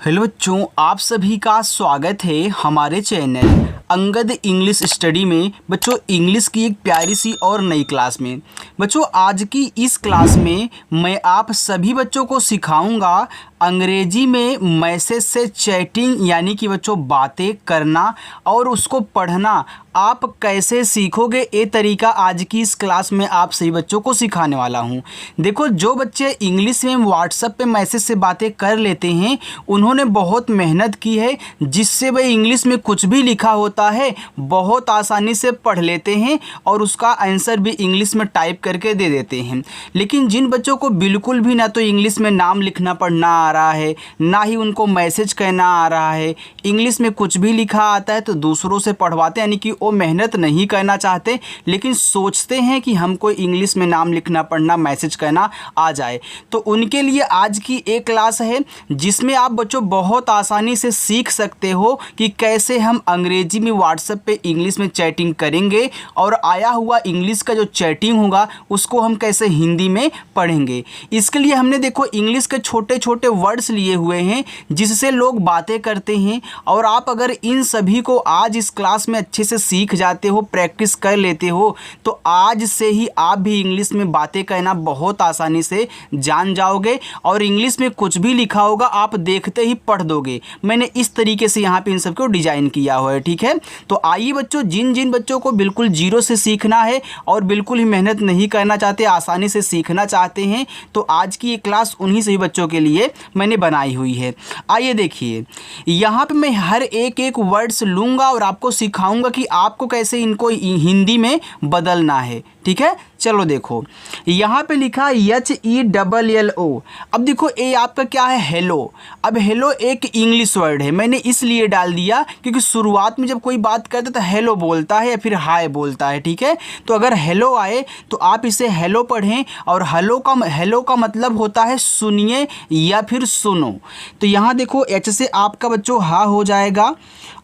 Hello बच्चों, आप सभी का स्वागत है हमारे चैनल अंगद इंग्लिश स्टडी में। बच्चों, इंग्लिश की एक प्यारी सी और नई क्लास में। बच्चों, आज की इस क्लास में मैं आप सभी बच्चों को सिखाऊंगा अंग्रेजी में मैसेज से चैटिंग, यानी कि बच्चों बातें करना और उसको पढ़ना आप कैसे सीखोगे, ये तरीका आज की इस क्लास में आप सभी बच्चों को सिखाने वाला हूँ। देखो, जो बच्चे इंग्लिश में व्हाट्सएप पे मैसेज से बातें कर लेते हैं उन्होंने बहुत मेहनत की है, जिससे वह इंग्लिश में कुछ भी लिखा होता है बहुत आसानी से पढ़ लेते हैं और उसका आंसर भी इंग्लिश में टाइप करके दे देते हैं। लेकिन जिन बच्चों को बिल्कुल भी ना तो इंग्लिश में नाम लिखना पढ़ना आ रहा है, ना ही उनको मैसेज कहना आ रहा है, इंग्लिश में कुछ भी लिखा आता है तो दूसरों से पढ़वाते, यानी कि वो मेहनत नहीं करना चाहते लेकिन सोचते हैं कि हमको इंग्लिश में नाम लिखना पढ़ना मैसेज करना आ जाए, तो उनके लिए आज की एक क्लास है जिसमें आप बच्चों बहुत आसानी से सीख सकते हो कि कैसे हम अंग्रेजी में व्हाट्सएप पे इंग्लिश में चैटिंग करेंगे और आया हुआ इंग्लिश का जो चैटिंग होगा उसको हम कैसे हिंदी में पढ़ेंगे। इसके लिए हमने देखो इंग्लिश के छोटे छोटे वर्ड्स लिए हुए हैं जिससे लोग बातें करते हैं, और आप अगर इन सभी को आज इस क्लास में अच्छे से सीख जाते हो, प्रैक्टिस कर लेते हो, तो आज से ही आप भी इंग्लिश में बातें कहना बहुत आसानी से जान जाओगे और इंग्लिश में कुछ भी लिखा होगा आप देखते ही पढ़ दोगे। मैंने इस तरीके से यहाँ पे इन सबको डिजाइन किया हुआ है, ठीक है। तो आइए बच्चों, जिन जिन बच्चों को बिल्कुल जीरो से सीखना है और बिल्कुल ही मेहनत नहीं करना चाहते, आसानी से सीखना चाहते हैं, तो आज की ये क्लास उन्हीं सभी बच्चों के लिए मैंने बनाई हुई है। आइए देखिए, यहाँ पे मैं हर एक एक वर्ड्स लूँगा और आपको सिखाऊंगा कि आपको कैसे इनको हिंदी में बदलना है, ठीक है। चलो देखो, यहाँ पे लिखा HELLO। अब देखो ये आपका क्या है, हेलो। अब हेलो एक इंग्लिश वर्ड है, मैंने इसलिए डाल दिया क्योंकि शुरुआत में जब कोई बात करता है तो हेलो बोलता है या फिर हाय बोलता है, ठीक है। तो अगर हेलो आए तो आप इसे हेलो पढ़ें, और हेलो का मतलब होता है सुनिए या फिर सुनो। तो यहाँ देखो एच से आपका बच्चों हा हो जाएगा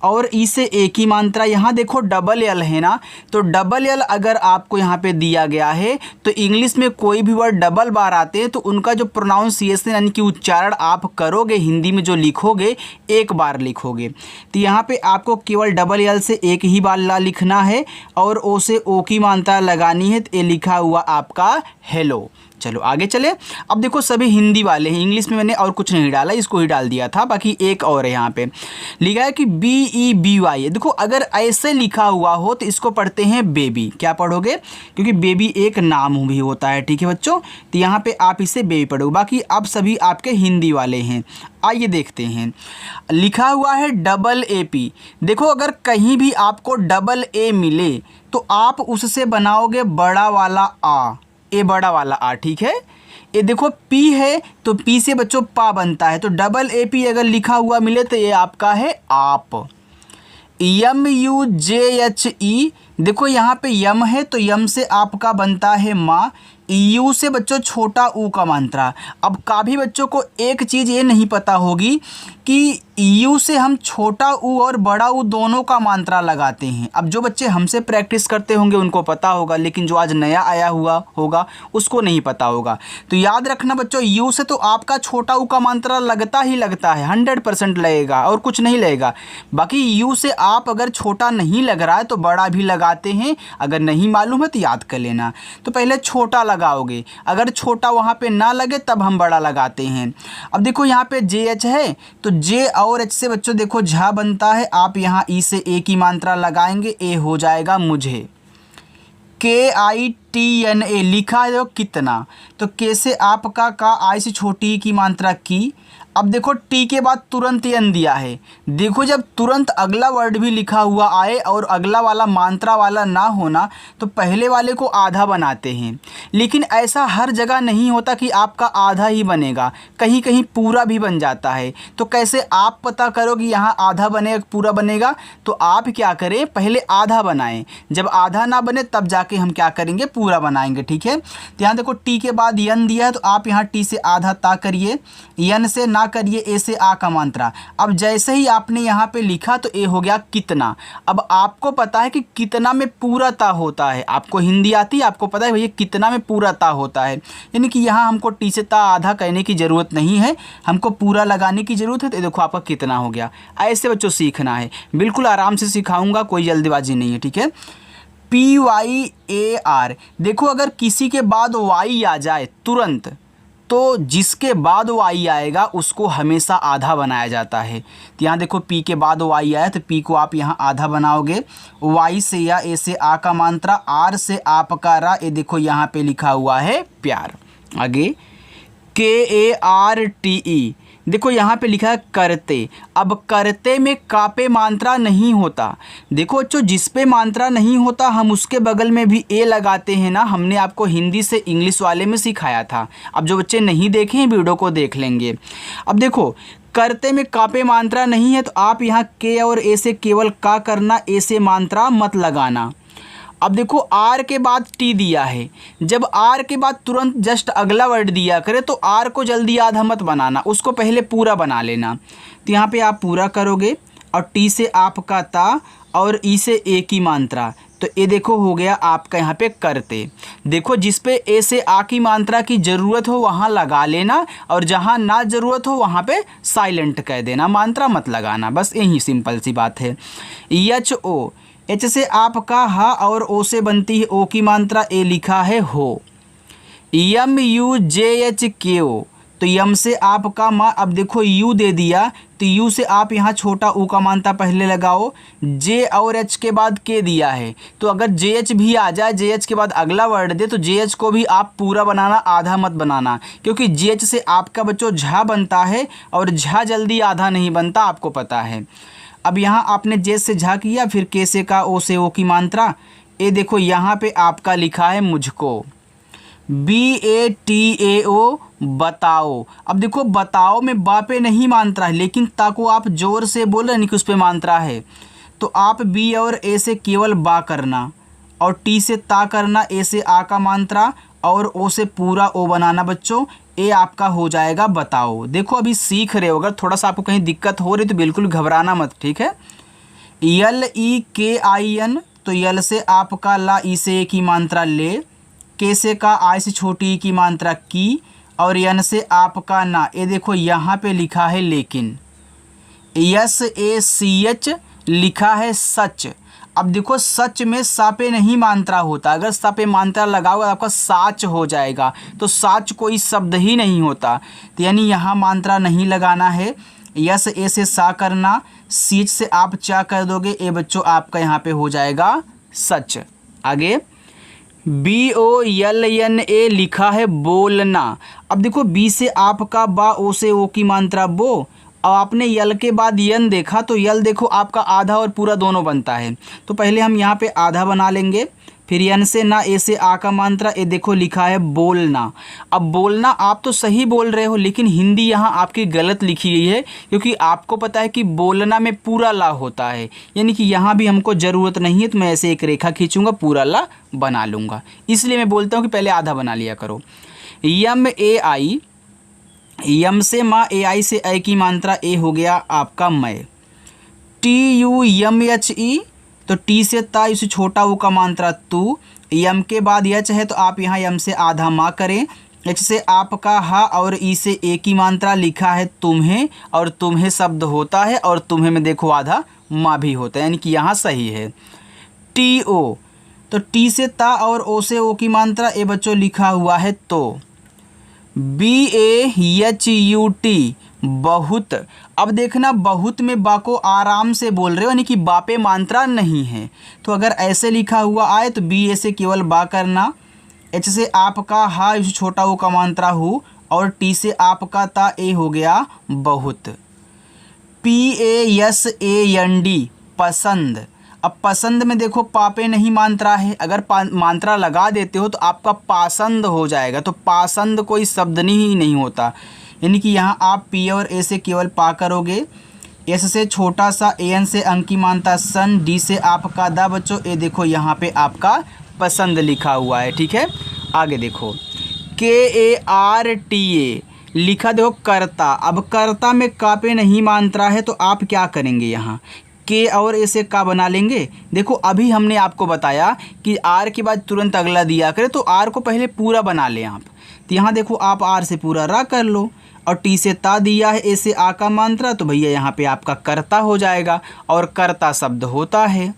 और ई से एक ही मात्रा। यहाँ देखो डबल एल है ना, तो डबल एल अगर आपको यहाँ पे दिया गया है तो इंग्लिश में कोई भी वर्ड डबल बार आते हैं तो उनका जो प्रोनाउंसिएशन यानी कि उच्चारण आप करोगे हिंदी में जो लिखोगे एक बार लिखोगे। तो यहाँ पे आपको केवल डबल एल से एक ही बार ला लिखना है और ओ से ओ की मात्रा लगानी है, तो ये लिखा हुआ आपका हेलो। चलो आगे चले। अब देखो सभी हिंदी वाले हैं, इंग्लिश में मैंने और कुछ नहीं डाला, इसको ही डाल दिया था। बाकी एक और है, यहाँ पे लिखा है कि BEBY। देखो अगर ऐसे लिखा हुआ हो तो इसको पढ़ते हैं बेबी। क्या पढ़ोगे, क्योंकि बेबी एक नाम भी होता है, ठीक है बच्चों। तो यहाँ पे आप इसे बेबी पढ़ोगे। बाकी अब सभी आपके हिंदी वाले हैं। आइए देखते हैं, लिखा हुआ है AA। देखो अगर कहीं भी आपको AA मिले तो आप उससे बनाओगे बड़ा वाला आ, ए बड़ा वाला आ, ठीक है। ये देखो पी है तो पी से बच्चों पा बनता है, तो AA अगर लिखा हुआ मिले तो ये आपका है आप। MUJHE, देखो यहाँ पे यम है तो यम से आपका बनता है माँ। यू से बच्चों छोटा ऊ का मात्रा। अब काफ़ी बच्चों को एक चीज़ ये नहीं पता होगी कि यू से हम छोटा ऊ और बड़ा ऊ दोनों का मात्रा लगाते हैं। अब जो बच्चे हमसे प्रैक्टिस करते होंगे उनको पता होगा, लेकिन जो आज नया आया हुआ होगा उसको नहीं पता होगा। तो याद रखना बच्चों, यू से तो आपका छोटा ऊ का मात्रा लगता ही लगता है, 100% लगेगा और कुछ नहीं लगेगा। बाकी यू से आप अगर छोटा नहीं लग रहा है तो बड़ा भी लगाते हैं, अगर नहीं मालूम है तो याद कर लेना। तो पहले छोटा लगाओगे, अगर छोटा वहाँ पे ना लगे तब हम बड़ा लगाते हैं। अब देखो यहाँ पे JH है तो जे और एच से बच्चों देखो झा बनता है, आप यहाँ ई से ए की मात्रा लगाएंगे, ए हो जाएगा मुझे। KITNA लिखा है देखो कितना, तो के से आपका का, आई से छोटी की मात्रा की। अब देखो टी के बाद तुरंत एन दिया है। देखो जब तुरंत अगला वर्ड भी लिखा हुआ आए और अगला वाला मात्रा वाला ना होना तो पहले वाले को आधा बनाते हैं, लेकिन ऐसा हर जगह नहीं होता कि आपका आधा ही बनेगा, कहीं कहीं पूरा भी बन जाता है। तो कैसे आप पता करो कि यहाँ आधा बनेगा पूरा बनेगा, तो आप क्या करें, पहले आधा बनाएं, जब आधा ना बने तब जाके हम क्या करेंगे, पूरा बनाएंगे, ठीक है। तो यहाँ देखो टी के बाद यन दिया है तो आप यहाँ टी से आधा ता करिए, यन से ना करिए ए से आ का मात्रा। अब जैसे ही आपने यहाँ पे लिखा तो ए हो गया कितना। अब आपको पता है कि कितना में पूरा ता होता है, आपको हिंदी आती है, आपको पता है भैया कितना में पूरा ता होता है, यानी कि यहाँ हमको टी से ता आधा कहने की ज़रूरत नहीं है, हमको पूरा लगाने की ज़रूरत है। तो देखो आपका कितना हो गया। ऐसे बच्चों सीखना है, बिल्कुल आराम से सिखाऊंगा, कोई जल्दबाजी नहीं है, ठीक है। PYAR, देखो अगर किसी के बाद वाई आ जाए तुरंत, तो जिसके बाद वाई आएगा उसको हमेशा आधा बनाया जाता है। तो यहाँ देखो पी के बाद वाई आया तो पी को आप यहाँ आधा बनाओगे। वाई से या ए से आ का मात्रा, आर से आपका रा, ये देखो यहाँ पे लिखा हुआ है प्यार। आगे KARTE, देखो यहाँ पे लिखा है करते। अब करते में का पे मात्रा नहीं होता। देखो बच्चों जिस पे मात्रा नहीं होता हम उसके बगल में भी ए लगाते हैं ना, हमने आपको हिंदी से इंग्लिश वाले में सिखाया था। अब जो बच्चे नहीं देखे हैं वीडियो को देख लेंगे। अब देखो करते में का पे मात्रा नहीं है तो आप यहाँ के और ए से केवल का करना, ए से मात्रा मत लगाना। अब देखो आर के बाद टी दिया है, जब आर के बाद तुरंत जस्ट अगला वर्ड दिया करे तो आर को जल्दी आधा मत बनाना, उसको पहले पूरा बना लेना। तो यहाँ पे आप पूरा करोगे और टी से आपका ता और ई से ए की मात्रा, तो ये देखो हो गया आपका यहाँ पे करते। देखो जिस पे ए से आ की मात्रा की ज़रूरत हो वहाँ लगा लेना और जहाँ ना ज़रूरत हो वहाँ पे साइलेंट कह देना, मात्रा मत लगाना, बस यही सिंपल सी बात है। HO, एच से आपका हा और ओ से बनती है ओ की मात्रा, ए लिखा है हो। MUJHKO, तो यम से आपका माँ, अब देखो यू दे दिया तो यू से आप यहाँ छोटा ऊ का मात्रा पहले लगाओ। जे और एच के बाद के दिया है तो अगर JH भी आ जाए, JH के बाद अगला वर्ड दे तो JH को भी आप पूरा बनाना, आधा मत बनाना, क्योंकि JH से आपका बच्चों झा बनता है और झा जल्दी आधा नहीं बनता, आपको पता है। अब यहाँ आपने जे से झा किया, फिर के से का, ओ से ओ की मात्रा, ये देखो यहाँ पे आपका लिखा है मुझको। BATAO, बताओ। अब देखो बताओ में बा पे नहीं मात्रा है, लेकिन ता को आप जोर से बोल रहे हैं कि उस पे मात्रा है, तो आप बी और ए से केवल बा करना और टी से ता करना, ए से आ का मात्रा और ओ से पूरा ओ बनाना बच्चों, ए आपका हो जाएगा बताओ। देखो अभी सीख रहे हो, अगर थोड़ा सा आपको कहीं दिक्कत हो रही तो बिल्कुल घबराना मत, ठीक है। LEKIN, तो यल से आपका ला, ई से ए की मात्रा ले, के से का आई से छोटी ई की मात्रा की, और यन से आपका ना, ये देखो यहाँ पे लिखा है लेकिन। SACH लिखा है सच। अब देखो सच में सा पे नहीं मात्रा होता, अगर सा पे मात्रा लगाओगे आपका साच हो जाएगा, तो साच कोई शब्द ही नहीं होता, तो यानी यहाँ मात्रा नहीं लगाना है। यस ए से सा करना, सीच से आप चा कर दोगे, ए बच्चों आपका यहाँ पे हो जाएगा सच। आगे BOLNA लिखा है बोलना। अब देखो बी से आपका बा, ओ से ओ की मात्रा बो, और आपने यल के बाद यन देखा तो यल देखो आपका आधा और पूरा दोनों बनता है, तो पहले हम यहाँ पे आधा बना लेंगे, फिर यन से ना, ए से आ का मात्रा, ये देखो लिखा है बोलना। अब बोलना आप तो सही बोल रहे हो, लेकिन हिंदी यहाँ आपकी गलत लिखी गई है, क्योंकि आपको पता है कि बोलना में पूरा ला होता है, यानी कि यहाँ भी हमको ज़रूरत नहीं है, तो मैं ऐसे एक रेखा खींचूँगा, पूरा ला बना लूँगा, इसलिए मैं बोलता हूँ कि पहले आधा बना लिया करो। MAI, यम से माँ, AI से ए की मात्रा, ए हो गया आपका मैं। TUMHE, तो टी से ता, इसे छोटा ऊ का मात्रा तू, यम के बाद यच है तो आप यहाँ यम से आधा माँ करें। एच से आपका हा और ई से ए की मात्रा, लिखा है तुम्हें, और तुम्हें शब्द होता है और तुम्हें में देखो आधा माँ भी होता है, यानी कि यहाँ सही है। TO, तो टी से ता और ओ से ओ की मात्रा, ए बच्चों लिखा हुआ है तो। BAHUT, बहुत। अब देखना बहुत में बा को आराम से बोल रहे हो, यानी कि बा पे मात्रा नहीं है, तो अगर ऐसे लिखा हुआ आए तो BA से केवल बा करना, एच से आपका हा, इस छोटा ओ का मात्रा हु, और टी से आपका ता, ए हो गया बहुत। PASAND, पसंद। अब पसंद में देखो पापे नहीं मात्रा है, अगर मात्रा लगा देते हो तो आपका पासंद हो जाएगा, तो पासंद कोई शब्द नहीं होता, यानी कि यहाँ आप पी और ए से केवल पा करोगे। एस से छोटा सा, एन से अंक की मात्रा सन, डी से आपका दा बच्चों, ए देखो यहाँ पे आपका पसंद लिखा हुआ है, ठीक है। आगे देखो KARTA लिखा देखो कर्ता। अब कर्ता में का पे नहीं मात्रा है तो आप क्या करेंगे, यहाँ के और ऐसे का बना लेंगे। देखो अभी हमने आपको बताया कि आर के बाद तुरंत अगला दिया करे तो आर को पहले पूरा बना लें आप। तो यहाँ देखो आप आर से पूरा रा कर लो और टी से ता दिया है, ऐसे आ का मात्रा, तो भैया यहाँ पे आपका कर्ता हो जाएगा। और कर्ता शब्द होता है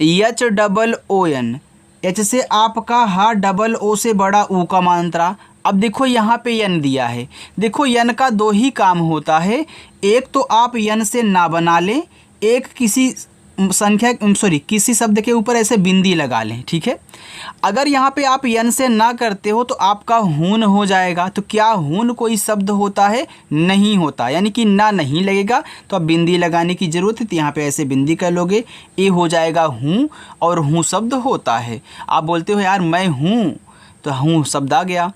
H double O N, H से आपका हा डबल ओ से बड़ा ऊ का मात्रा। अब देखो यहाँ पे यन दिया है, देखो यन का दो ही काम होता है, एक तो आप यन से ना बना लें, एक किसी संख्या किसी शब्द के ऊपर ऐसे बिंदी लगा लें, ठीक है। अगर यहाँ पे आप यन से ना करते हो तो आपका हून हो जाएगा। तो क्या हून कोई शब्द होता है? नहीं होता, यानी कि ना नहीं लगेगा तो अब बिंदी लगाने की ज़रूरत है। तो यहाँ पे ऐसे बिंदी कर लोगे, ये हो जाएगा हूँ, और हूँ शब्द होता है। आप बोलते हो यार मैं हूँ, तो हूँ शब्द आ गया।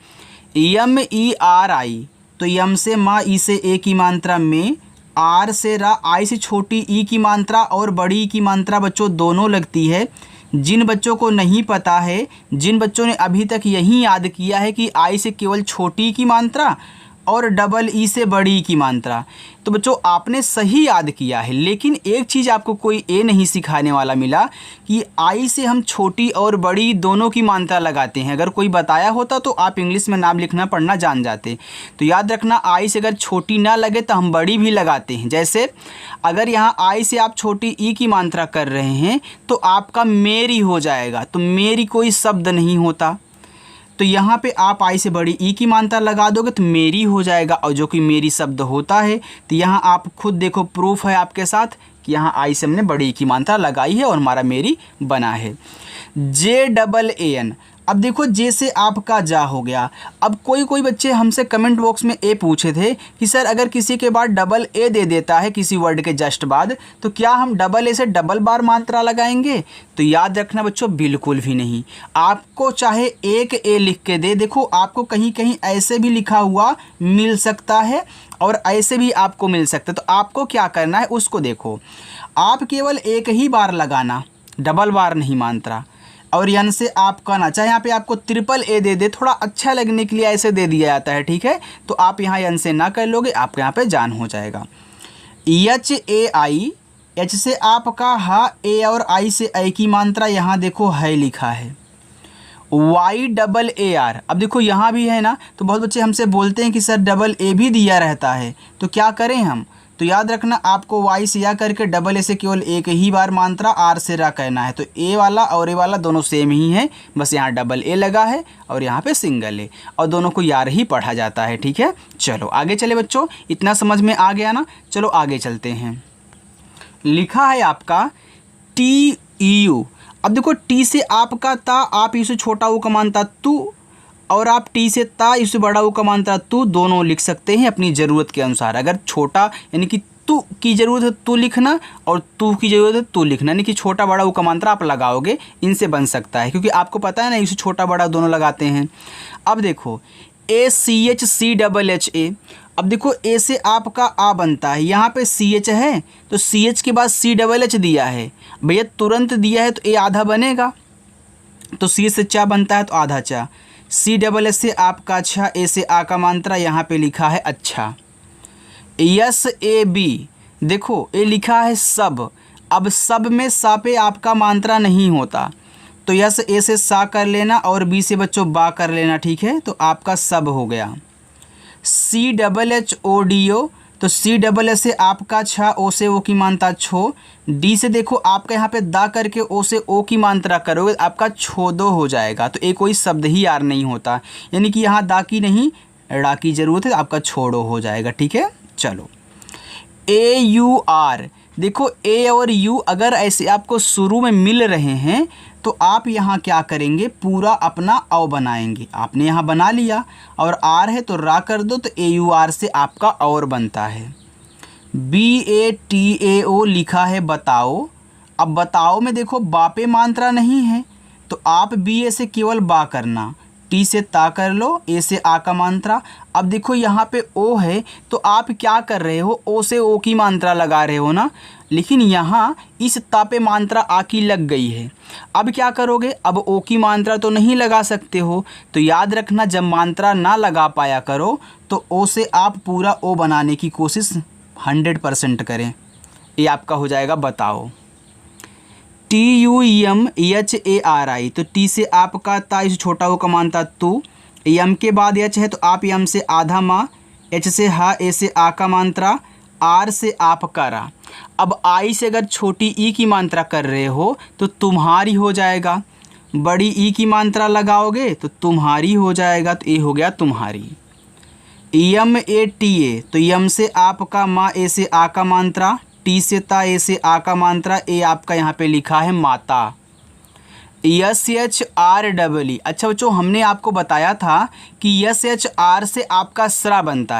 यम ई आर आई, तो यम से माँ, ई से ए की मात्रा में, आर से रा, आई से छोटी ई की मात्रा और बड़ी ई की मात्रा बच्चों दोनों लगती है। जिन बच्चों को नहीं पता है, जिन बच्चों ने अभी तक यही याद किया है कि आई से केवल छोटी ई की मात्रा और डबल ई से बड़ी ई की मात्रा, तो बच्चों आपने सही याद किया है। लेकिन एक चीज़ आपको कोई ए नहीं सिखाने वाला मिला कि आई से हम छोटी और बड़ी दोनों की मात्रा लगाते हैं। अगर कोई बताया होता तो आप इंग्लिश में नाम लिखना पढ़ना जान जाते। तो याद रखना, आई से अगर छोटी ना लगे तो हम बड़ी भी लगाते हैं। जैसे अगर यहाँ आई से आप छोटी ई की मात्रा कर रहे हैं तो आपका मेरी हो जाएगा, तो मेरी कोई शब्द नहीं होता। तो यहाँ पे आप आई से बड़ी ई की मात्रा लगा दोगे तो मेरी हो जाएगा, और जो कि मेरी शब्द होता है। तो यहाँ आप खुद देखो, प्रूफ है आपके साथ कि यहाँ आई से हमने बड़ी ई की मात्रा लगाई है और हमारा मेरी बना है। जे डबल ए एन, अब देखो जे से आपका जा हो गया। अब कोई बच्चे हमसे कमेंट बॉक्स में ए पूछे थे कि सर अगर किसी के बाद डबल ए दे देता है किसी वर्ड के जस्ट बाद, तो क्या हम डबल ए से डबल बार मात्रा लगाएंगे? तो याद रखना बच्चों, बिल्कुल भी नहीं। आपको चाहे एक ए लिख के दे, देखो आपको कहीं कहीं ऐसे भी लिखा हुआ मिल सकता है और ऐसे भी आपको मिल सकता है। तो आपको क्या करना है उसको देखो, आप केवल एक ही बार लगाना, डबल बार नहीं मात्रा। और यन से आपका ना, चाहे यहाँ पे आपको ट्रिपल ए दे दे, थोड़ा अच्छा लगने के लिए ऐसे दे दिया जाता है, ठीक है। तो आप यहाँ यन से ना कर लोगे, आपके यहाँ पे जान हो जाएगा। एच ए आई, एच से आपका हा, ए और आई से आई की मात्रा यहाँ देखो है लिखा है। वाई डबल ए आर, अब देखो यहाँ भी है ना, तो बहुत बच्चे हमसे बोलते हैं कि सर डबल ए भी दिया रहता है, तो क्या करें हम? तो याद रखना, आपको वाई से या करके डबल ए से केवल एक ही बार मात्रा आर से रा कहना है। तो ए वाला और ए वाला दोनों सेम ही है, बस यहाँ डबल ए लगा है और यहाँ पे सिंगल ए, और दोनों को यार ही पढ़ा जाता है, ठीक है। चलो आगे चले बच्चों, इतना समझ में आ गया ना। चलो आगे चलते हैं। लिखा है आपका टी यू, अब देखो टी से आपका ता, आप इसे छोटा ऊ का मानता तू, और आप टी से ता इसे बड़ा ऊ का मानता तू, दोनों लिख सकते हैं अपनी ज़रूरत के अनुसार। अगर छोटा यानी कि तू की ज़रूरत है तू लिखना, और तू की ज़रूरत है तू लिखना, यानी कि छोटा बड़ा ऊ का मात्रा आप लगाओगे, इनसे बन सकता है, क्योंकि आपको पता है ना इसे छोटा बड़ा दोनों लगाते हैं। अब देखो A C H C double H A, अब देखो ए से आपका आ बनता है, यहाँ पे सी एच है तो सी एच के बाद सी डबल एच दिया है, भैया तुरंत दिया है तो ए आधा बनेगा, तो सी से चा बनता है तो आधा चा, सी डबल एच से आपका अच्छा, ए से आ का मात्रा यहाँ पे लिखा है अच्छा। यस ए बी, देखो ए लिखा है सब, अब सब में सा पे आपका मात्रा नहीं होता, तो यस ए से सा कर लेना और बी से बच्चों बा कर लेना, ठीक है। तो आपका सब हो गया। C double H O D O, तो सी डबल एच से आपका छा, ओ से ओ की मात्रा छो, डी से देखो आपका यहाँ पे दा करके ओ से ओ की मात्रा करोगे आपका छोदो हो जाएगा। तो एक कोई शब्द ही यार नहीं होता, यानी कि यहाँ दा की नहीं ड़ा की ज़रूरत है, आपका छोड़ो हो जाएगा, ठीक है। चलो ए यू आर, देखो ए और यू अगर ऐसे आपको शुरू में मिल रहे हैं तो आप यहाँ क्या करेंगे, पूरा अपना औ बनाएंगे। आपने यहाँ बना लिया, और आर है तो रा कर दो, तो ए यू आर से आपका और बनता है। बी ए टी ए ओ लिखा है बताओ, अब बताओ में देखो बा पे मात्रा नहीं है तो आप बी ए से केवल बा करना, टी से ता कर लो, ए से आ का मात्रा। अब देखो यहाँ पे ओ है तो आप क्या कर रहे हो, ओ से ओ की मात्रा लगा रहे हो ना, लेकिन यहाँ इस ता पे मात्रा आ की लग गई है। अब क्या करोगे, अब ओ की मात्रा तो नहीं लगा सकते हो, तो याद रखना जब मात्रा ना लगा पाया करो तो ओ से आप पूरा ओ बनाने की कोशिश 100% करें। ये आपका हो जाएगा बताओ। TUMHARI, तो टी से आपका ता, इस छोटा ओ का मानता तू, यम के बाद एच है तो आप यम से आधा माँ, एच से हा, ए से आ का मात्रा, आर से आप का रा। अब आई से अगर छोटी ई की मात्रा कर रहे हो तो तुम्हारी हो जाएगा, बड़ी ई की मात्रा लगाओगे तो तुम्हारी हो जाएगा, तो ये हो गया तुम्हारी। YATA, तो यम से आपका माँ, ए से आ का मात्रा, टी से ता, ए से आ का मात्रा, ए आपका यहाँ पे लिखा है माता। SHREE, अच्छा बच्चों हमने आपको बताया था कि SHR से आपका स्रा बनता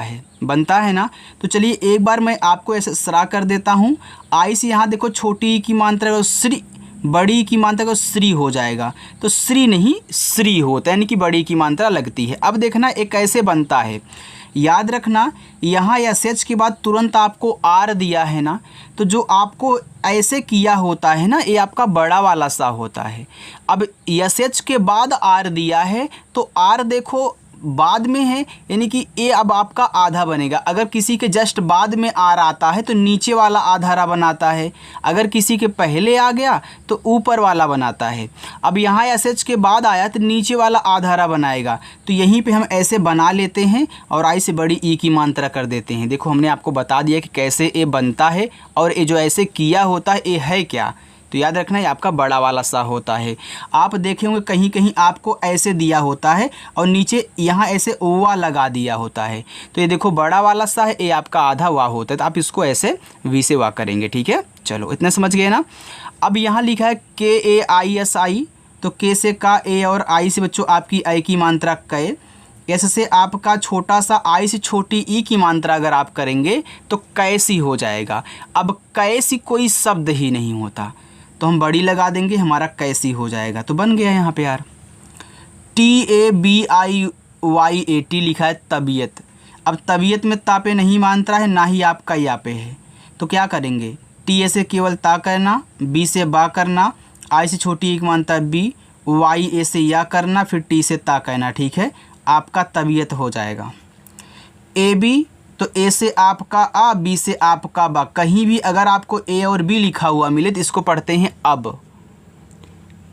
है ना, तो चलिए एक बार मैं आपको ऐसे स्रा कर देता हूँ। आई से यहाँ देखो छोटी की मात्रा को श्री, बड़ी की मात्रा को श्री हो जाएगा, तो श्री नहीं श्री होता है, यानी कि बड़ी की मात्रा लगती है। अब देखना एक कैसे बनता है, याद रखना यहाँ एस एच के बाद तुरंत आपको आर दिया है ना, तो जो आपको ऐसे किया होता है ना ये आपका बड़ा वाला सा होता है। अब एस एच के बाद आर दिया है तो आर देखो बाद में है, यानी कि ए अब आपका आधा बनेगा। अगर किसी के जस्ट बाद में आर आता है तो नीचे वाला आधारा बनाता है, अगर किसी के पहले आ गया तो ऊपर वाला बनाता है। अब यहाँ एस एच के बाद आया तो नीचे वाला आधारा बनाएगा, तो यहीं पे हम ऐसे बना लेते हैं और आई से बड़ी ई की मात्रा कर देते हैं। देखो हमने आपको बता दिया कि कैसे ए बनता है और ये जो ऐसे किया होता है ये है क्या, तो याद रखना ये आपका बड़ा वाला सा होता है। आप देखे होंगे कहीं कहीं आपको ऐसे दिया होता है और नीचे यहाँ ऐसे ओवा लगा दिया होता है, तो ये देखो बड़ा वाला सा है, ये आपका आधा वाह होता है, तो आप इसको ऐसे वी से वाह करेंगे। ठीक है, चलो इतना समझ गए ना। अब यहाँ लिखा है KAISI, तो के से का, ए और आई से बच्चों आपकी आई की मात्रा कै, एस से आपका छोटा सा, आई से छोटी ई की मात्रा अगर आप करेंगे तो कैसी हो जाएगा। अब कैसी कोई शब्द ही नहीं होता तो हम बड़ी लगा देंगे, हमारा कैसी हो जाएगा, तो बन गया यहाँ पे यार। TABIYAT लिखा है तबीयत। अब तबीयत में ता पे नहीं मात्रा है ना ही आपका या पे है, तो क्या करेंगे, टी ए से केवल ता करना, बी से बा करना, आई से छोटी एक मात्रा बी, वाई ए से या करना, फिर टी से ता कहना। ठीक है, आपका तबीयत हो जाएगा। AB, तो ए से आपका आ, बी से आपका बा। कहीं भी अगर आपको ए और बी लिखा हुआ मिले तो इसको पढ़ते हैं अब।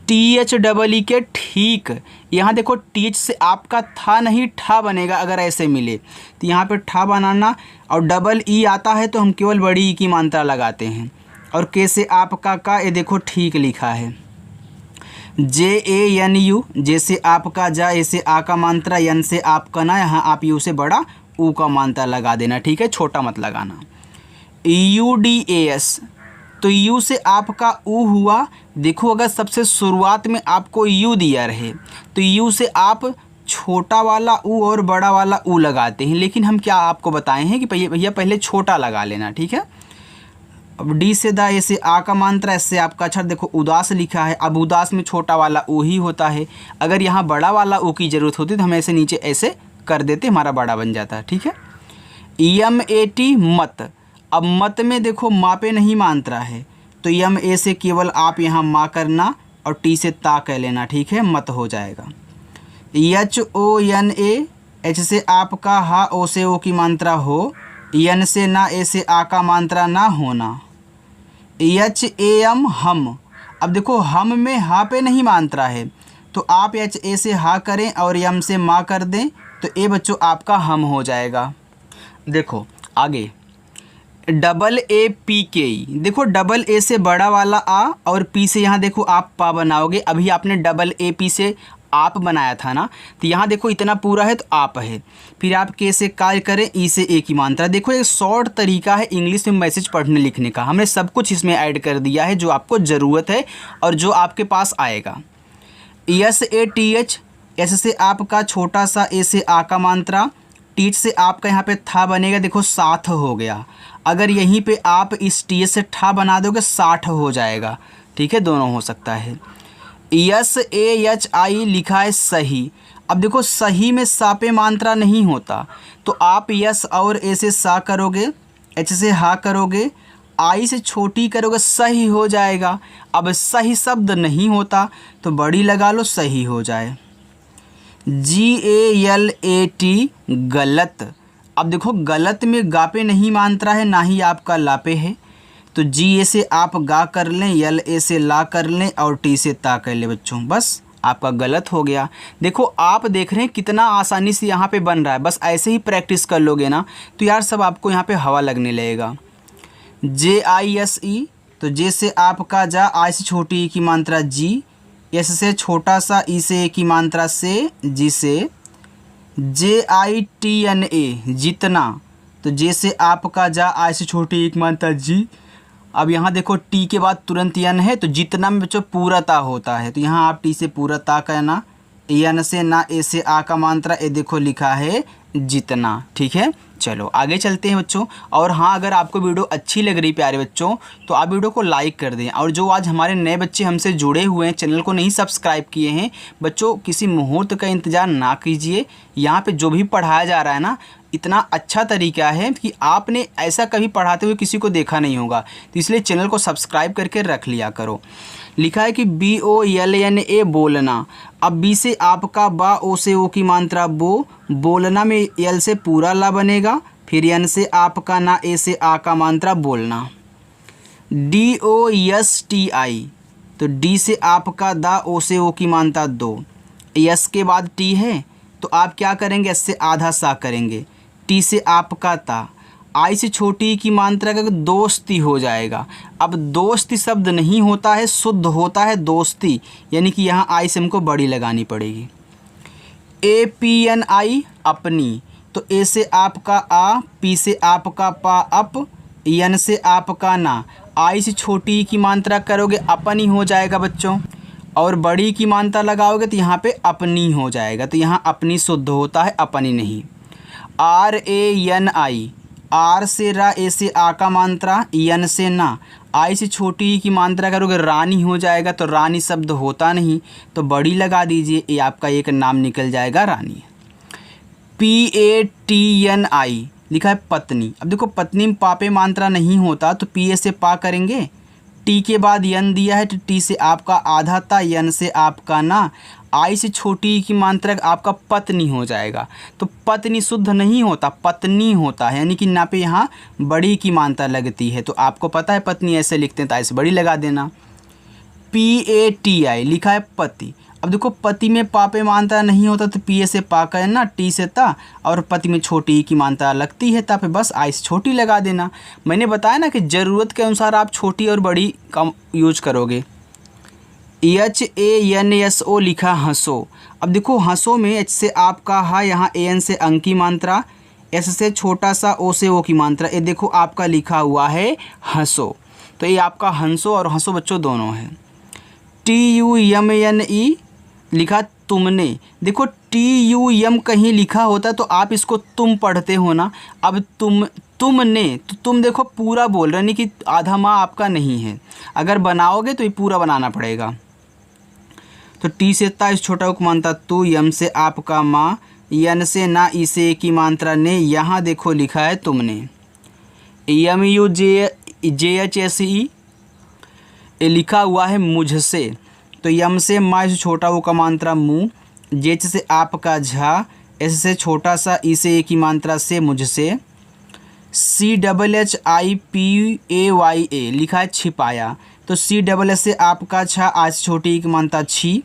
THEE के ठीक, यहाँ देखो टीच से आपका था नहीं ठा बनेगा, अगर ऐसे मिले तो यहाँ पे ठा बनाना, और डबल ई आता है तो हम केवल बड़ी ई की मात्रा लगाते हैं। और के से आपका का, ये देखो ठीक लिखा है। JANU, जैसे आपका जा, ऐसे आ का मात्रा, यन से आपका ना, यहाँ आप यू से बड़ा ऊ का मात्रा लगा देना। ठीक है, छोटा मत लगाना। UDAS, तो यू से आपका ऊ हुआ। देखो अगर सबसे शुरुआत में आपको यू दिया रहे तो यू से आप छोटा वाला ऊ और बड़ा वाला ऊ लगाते हैं, लेकिन हम क्या आपको बताए हैं कि भैया पहले छोटा लगा लेना। ठीक है, अब डी से दा, ए से आ का मात्रा, इससे आपका अच्छा देखो उदास लिखा है। अब उदास में छोटा वाला ऊ ही होता है, अगर यहाँ बड़ा वाला ऊ की ज़रूरत होती तो हम ऐसे नीचे ऐसे कर देते, हमारा बड़ा बन जाता। ठीक है, EMAT मत। अब मत में देखो माँ पे नहीं मात्रा है तो MA से केवल आप यहाँ माँ करना और टी से ता कह लेना। ठीक है, मत हो जाएगा। HONA, एच से आपका हा, ओ से ओ की मात्रा हो, यन से ना, ए से आ का मात्रा ना होना। HAM हम। अब देखो हम में हा पे नहीं मात्रा है तो आप HA से हा करें और यम से माँ कर दें, तो ए बच्चों आपका हम हो जाएगा। देखो आगे AAPKE, देखो डबल ए से बड़ा वाला आ और पी से यहाँ देखो आप पा बनाओगे। अभी आपने AA से आप बनाया था ना, तो यहाँ देखो इतना पूरा है तो आप है, फिर आप के से काय करें, ई से ए की मात्रा। देखो एक शॉर्ट तरीका है इंग्लिश में मैसेज पढ़ने लिखने का, हमने सब कुछ इसमें ऐड कर दिया है जो आपको ज़रूरत है और जो आपके पास आएगा। SATH, एस से आपका छोटा सा, ए से आ का मात्रा, टीच से आपका यहाँ पे था बनेगा, देखो 60 हो गया। अगर यहीं पे आप इस टी से ठा बना दोगे 60 हो जाएगा। ठीक है, दोनों हो सकता है। SAHI लिखा है सही। अब देखो सही में सा पे मात्रा नहीं होता, तो आप यस और ए से सा करोगे, एच से हा करोगे, आई से छोटी करोगे, सही हो जाएगा। अब सही शब्द नहीं होता तो बड़ी लगा लो, सही हो जाए। GALAT गलत। अब देखो गलत में गा पे नहीं मात्रा है, ना ही आपका ला पे है, तो GA से आप गा कर लें, LA से ला कर लें और T से ता कर लें बच्चों, बस आपका गलत हो गया। देखो आप देख रहे हैं कितना आसानी से यहाँ पे बन रहा है, बस ऐसे ही प्रैक्टिस कर लोगे ना तो यार सब आपको यहाँ पे हवा लगने लगेगा। JISE, तो जे से आपका जा, आई से छोटी ई की मात्रा जी, एस से छोटा सा ई से ए की मात्रा से, जी से। JITNA जितना, तो जे से आपका जा, आई से छोटी ई की मात्रा जी। अब यहाँ देखो टी के बाद तुरंत यन है, तो जितना में बच्चों पूरता होता है, तो यहाँ आप टी से पूरता कहना, यन से ना, ए से आ का मात्रा, ए देखो लिखा है जितना। ठीक है, चलो आगे चलते हैं बच्चों। और हाँ, अगर आपको वीडियो अच्छी लग रही प्यारे बच्चों तो आप वीडियो को लाइक कर दें। और जो आज हमारे नए बच्चे हमसे जुड़े हुए हैं, चैनल को नहीं सब्सक्राइब किए हैं, बच्चों किसी मुहूर्त का इंतज़ार ना कीजिए। यहाँ पे जो भी पढ़ाया जा रहा है ना, इतना अच्छा तरीका है कि आपने ऐसा कभी पढ़ाते हुए किसी को देखा नहीं होगा, तो इसलिए चैनल को सब्सक्राइब करके रख लिया करो। लिखा है कि BOLNA बोलना। अब बी से आपका बा, ओ से ओ की मात्रा बो, बोलना में यल से पूरा ला बनेगा, फिर एन से आपका ना, ए से आ का मात्रा बोलना। DOSTI, तो डी से आपका दा, ओ से ओ की मात्रा दो, यस के बाद टी है तो आप क्या करेंगे, एस से आधा सा करेंगे, टी से आपका ता, आई से छोटी की मात्रा का दोस्ती हो जाएगा। अब दोस्ती शब्द नहीं होता है, शुद्ध होता है दोस्ती, यानी कि यहाँ आई से हमको बड़ी लगानी पड़ेगी। APNI अपनी, तो ए से आपका आ, पी से आपका पा अप, एन से आपका ना, आई से छोटी की मात्रा करोगे अपनी हो जाएगा बच्चों, और बड़ी की मात्रा लगाओगे तो यहाँ पे अपनी हो जाएगा, तो यहाँ अपनी शुद्ध होता है, अपनी नहीं। RANI, आर से रा, ए से आ का मात्रा, एन से ना, आई से छोटी की मात्रा करोगे रानी हो जाएगा, तो रानी शब्द होता नहीं, तो बड़ी लगा दीजिए, ये आपका एक नाम निकल जाएगा रानी। PATNI लिखा है पत्नी। अब देखो पत्नी में पा पे मात्रा नहीं होता, तो पी ए से पा करेंगे, टी के बाद यन दिया है तो टी से आपका आधा था, यन से आपका ना, आई से छोटी की मात्रा आपका पत्नी हो जाएगा, तो पत्नी शुद्ध नहीं होता, पत्नी होता है, यानी कि ना पे यहाँ बड़ी की मात्रा लगती है, तो आपको पता है पत्नी ऐसे लिखते हैं, तो ऐसे बड़ी लगा देना। PATI लिखा है पति। अब देखो पति में पा पे मात्रा नहीं होता, तो पी ए से पा करना, टी से ता, और पति में छोटी की मात्रा लगती है, ता पे बस आई से छोटी लगा देना। मैंने बताया ना कि ज़रूरत के अनुसार आप छोटी और बड़ी कम यूज करोगे। HANSO लिखा हंसो। अब देखो हंसो में एच से आपका हा, यहाँ AN से अंक की मात्रा, एस से छोटा सा, ओ से ओ की मात्रा, ये देखो आपका लिखा हुआ है हंसो, तो ये आपका हंसो और हंसो बच्चों दोनों है। TUMNE लिखा तुमने। देखो TUM कहीं लिखा होता तो आप इसको तुम पढ़ते हो ना, अब तुमने, तो तुम देखो पूरा बोल रहे, नहीं कि आधा माँ आपका नहीं है, अगर बनाओगे तो ये पूरा बनाना पड़ेगा। तो टी से ता, इस छोटा को मानता तू, यम से आपका माँ, यन से ना, ई से की मात्रा ने, यहाँ देखो लिखा है तुमने। MUJHSE लिखा हुआ है मुझसे, तो यम से मा, से छोटा वो का मात्रा मुँह, जेच से आपका झा, एस से छोटा सा, ई से की मात्रा से मुझसे। CHHIPAYA लिखा है छिपाया, तो CSS से आपका छा, आज छोटी की मात्रा छी,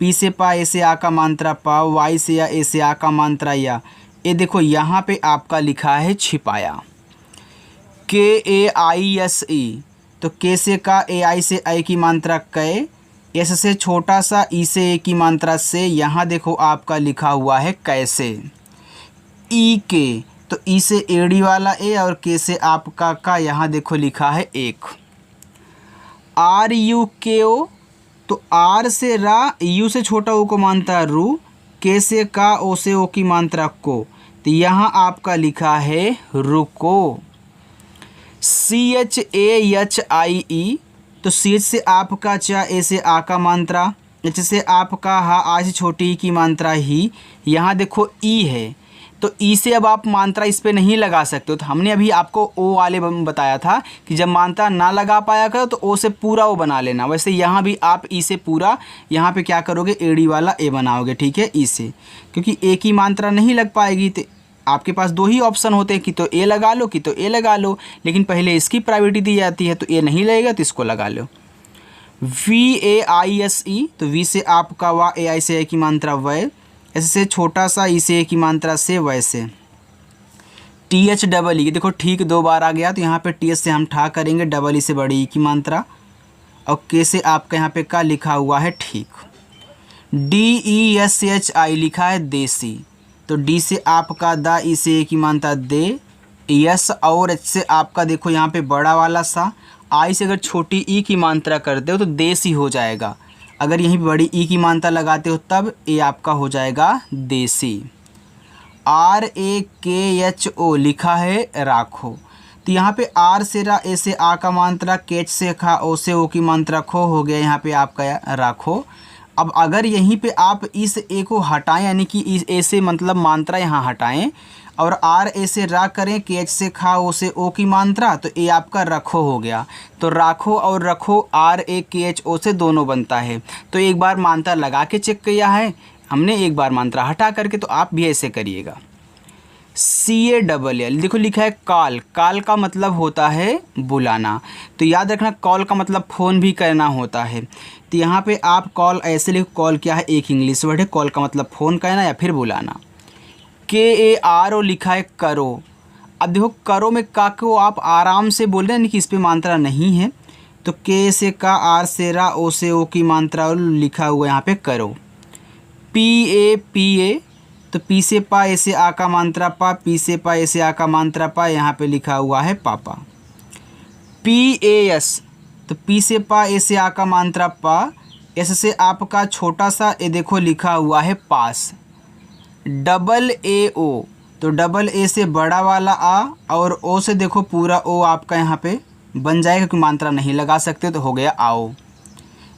पी से पा, ए से आ का मात्रा पा, वाई से या, ए से आ का मात्रा या, ये देखो यहाँ पे आपका लिखा है छिपाया। KAISE, तो के से का, AI से आई की मात्रा कै, एस से छोटा सा, ई से ए की मात्रा से, यहाँ देखो आपका लिखा हुआ है कैसे। EK, तो ई से एड़ी वाला ए, और के से आपका का, यहाँ देखो लिखा है एक। RUKO, तो आर से रा, यू से छोटा ओ को मात्रा रू, के से का, ओ से ओ की मात्रा को, तो यहाँ आपका लिखा है रुको। CHAHIE, तो CH से आपका चा, ए से आ का मात्रा, जैसे आपका हा आ से छोटी ई की मात्रा ही, यहाँ देखो ई है तो ई से अब आप मात्रा इस पे नहीं लगा सकते हो। तो हमने अभी आपको ओ वाले बताया था कि जब मात्रा ना लगा पाया करो तो ओ से पूरा ओ बना लेना। वैसे यहाँ भी आप ई से पूरा यहाँ पे क्या करोगे, एड़ी वाला ए बनाओगे, ठीक है, ई से, क्योंकि ए की मात्रा नहीं लग पाएगी। तो आपके पास दो ही ऑप्शन होते हैं कि तो ए लगा लो कि तो ए लगा लो, लेकिन पहले इसकी प्रायोरिटी दी जाती है, तो ए नहीं लगेगा तो इसको लगा लो। VAISE, तो वी से आपका वाह, ए आई से ए की मात्रा वै, ऐसे छोटा सा ई से ए की मात्रा से वैसे। THEE, देखो ठीक 2 बार आ गया, तो यहाँ पे TH से हम ठा करेंगे, डबल ई से बड़ी ई की मात्रा, और के से आपका यहाँ पे का लिखा हुआ है ठीक। DESHI लिखा है देसी, तो डी से आपका दा, ई से ए की मात्रा दे, यस, और एच से आपका देखो यहाँ पे बड़ा वाला सा, आई से अगर छोटी ई की मात्रा करते हो तो देसी हो जाएगा, अगर यहीं बड़ी ई की मात्रा लगाते हो तब ए आपका हो जाएगा देसी। RAKHO लिखा है राखो, तो यहाँ पे आर से रा, ए से आ का मात्रा, केच से खा, ओ से ओ की मात्रा खो, हो गया यहाँ पे आपका राखो। अब अगर यहीं पे आप इस ए को हटाएं, यानी कि इस ए से मतलब मात्रा यहाँ हटाएं और आर ए से रा करें, के एच से खा, ओ से ओ की मात्रा, तो ए आपका रखो हो गया। तो राखो और रखो RAKHO से दोनों बनता है। तो एक बार मात्रा लगा के चेक किया है हमने, एक बार मात्रा हटा करके, तो आप भी ऐसे करिएगा। CALL, देखो लिखा है कॉल, कॉल का मतलब होता है बुलाना, तो याद रखना कॉल का मतलब फ़ोन भी करना होता है। तो यहाँ पे आप कॉल ऐसे लिखो, कॉल क्या है, एक इंग्लिश वर्ड है, कॉल का मतलब फ़ोन करना या फिर बुलाना। KARO लिखा है करो, अब देखो करो में का को आप आराम से बोल रहे हैं, यानी कि इस पर मात्रा नहीं है, तो के से का, आर से रा, ओ से ओ की मात्रा लिखा हुआ यहाँ पे करो। PAPA, तो पी से पा, ए से आ का मात्रा पा, पी से पा, ए से आ का मात्रा पा, यहाँ पे लिखा हुआ है पापा। PAS, तो पी से पा, ए से आ का मात्रा पा, एस से आपका छोटा सा ए देखो लिखा हुआ है पास। AO, तो डबल ए से बड़ा वाला आ, और ओ से देखो पूरा ओ आपका यहाँ पे बन जाएगा, क्योंकि मात्रा नहीं लगा सकते, तो हो गया आओ।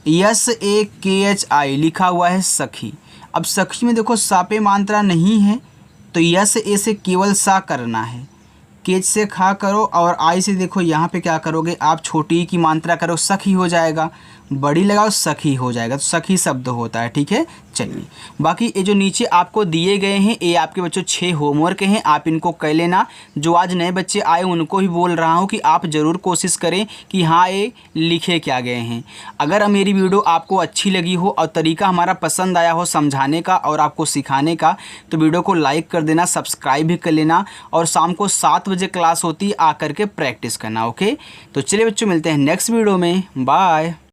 SAKHI लिखा हुआ है सखी, अब सखी में देखो सा पे मात्रा नहीं है, तो यस ए से केवल सा करना है, केच से खा करो, और आई से देखो यहाँ पे क्या करोगे आप, छोटी की मात्रा करो, सखी हो जाएगा, बड़ी लगाओ सखी हो जाएगा, तो सखी शब्द होता है, ठीक है। चलिए बाकी ये जो नीचे आपको दिए गए हैं ये आपके बच्चों 6 होमवर्क हैं, आप इनको कर लेना। जो आज नए बच्चे आए उनको ही बोल रहा हूँ कि आप ज़रूर कोशिश करें कि हाँ ये लिखे क्या गए हैं। अगर मेरी वीडियो आपको अच्छी लगी हो और तरीका हमारा पसंद आया हो समझाने का और आपको सिखाने का, तो वीडियो को लाइक कर देना, सब्सक्राइब भी कर लेना, और शाम को 7 बजे क्लास होती है, आकर के प्रैक्टिस करना। ओके, तो चलिए बच्चों मिलते हैं नेक्स्ट वीडियो में, बाय।